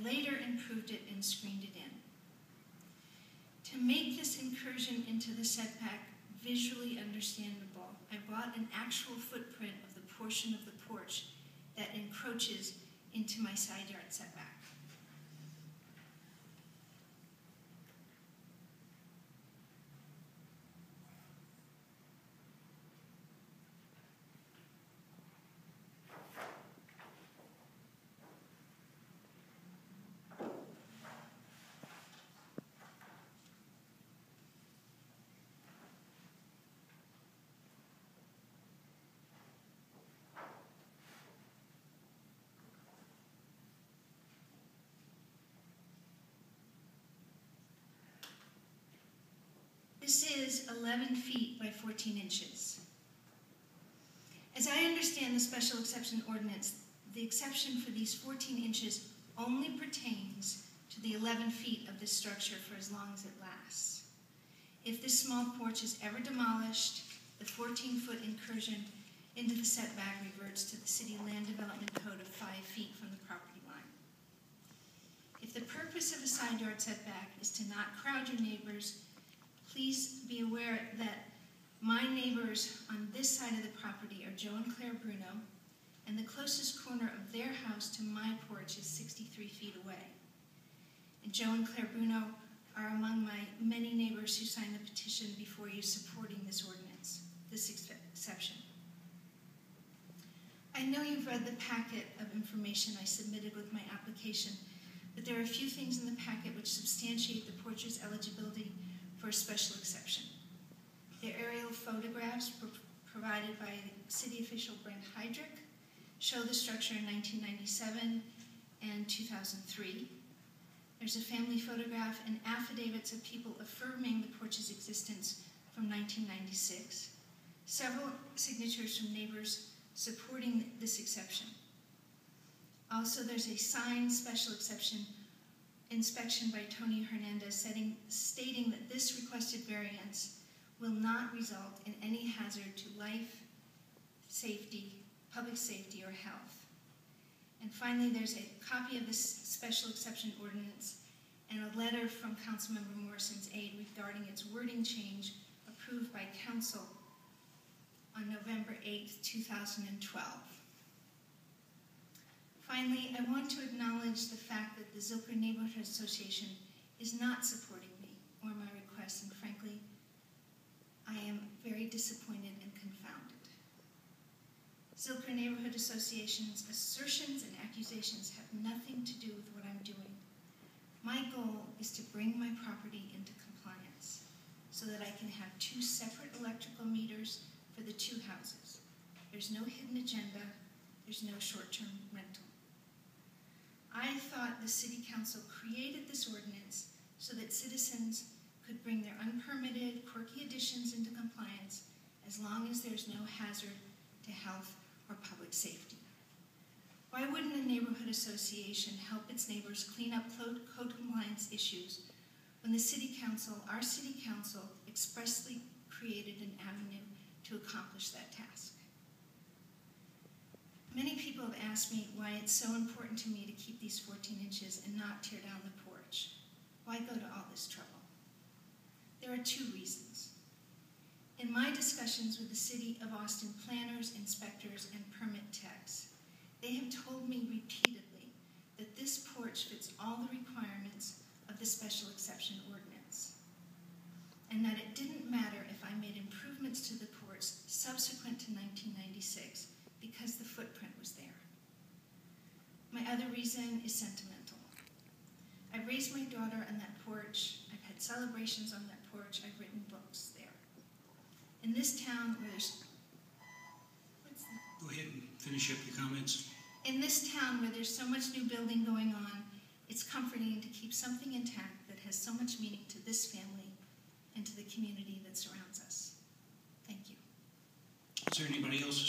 later improved it and screened it in. To make this incursion into the setback visually understandable, I brought an actual footprint of the portion of the porch that encroaches into my side yard setback. This is 11 feet by 14 inches. As I understand the special exception ordinance, the exception for these 14 inches only pertains to the 11 feet of this structure for as long as it lasts. If this small porch is ever demolished, the 14-foot incursion into the setback reverts to the City Land Development Code of 5 feet from the property line. If the purpose of a side yard setback is to not crowd your neighbors, please be aware that my neighbors on this side of the property are Joe and Claire Bruno, and the closest corner of their house to my porch is 63 feet away. And Joe and Claire Bruno are among my many neighbors who signed the petition before you supporting this ordinance, this exception. I know you've read the packet of information I submitted with my application, but there are a few things in the packet which substantiate the porch's eligibility for a special exception. The aerial photographs provided by city official Brent Heydrich show the structure in 1997 and 2003. There's a family photograph and affidavits of people affirming the porch's existence from 1996. Several signatures from neighbors supporting this exception. Also, there's a signed special exception inspection by Tony Hernandez stating that this requested variance will not result in any hazard to life, safety, public safety, or health. And finally, there's a copy of this special exception ordinance and a letter from Councilmember Morrison's aide regarding its wording change approved by Council on November 8, 2012. Finally, I want to acknowledge the fact that the Zilker Neighborhood Association is not supporting me or my request, and frankly, I am very disappointed and confounded. Zilker Neighborhood Association's assertions and accusations have nothing to do with what I'm doing. My goal is to bring my property into compliance so that I can have 2 separate electrical meters for the 2 houses. There's no hidden agenda, there's no short-term rental. I thought the City Council created this ordinance so that citizens could bring their unpermitted, quirky additions into compliance as long as there's no hazard to health or public safety. Why wouldn't a neighborhood association help its neighbors clean up code compliance issues when the City Council, our City Council, expressly created an avenue to accomplish that task? Many people have asked me why it's so important to me to keep these 14 inches and not tear down the porch. Why go to all this trouble? There are 2 reasons. In my discussions with the City of Austin planners, inspectors, and permit techs, they have told me repeatedly that this porch fits all the requirements of the special exception ordinance, and that it didn't matter if I made improvements to the porch subsequent to 1996 because the footprint was there. My other reason is sentimental. I've raised my daughter on that porch, I've had celebrations on that porch, I've written books there. In this town where there's... Go ahead and finish up your comments. In this town where there's so much new building going on, it's comforting to keep something intact that has so much meaning to this family and to the community that surrounds us. Thank you. Is there anybody else?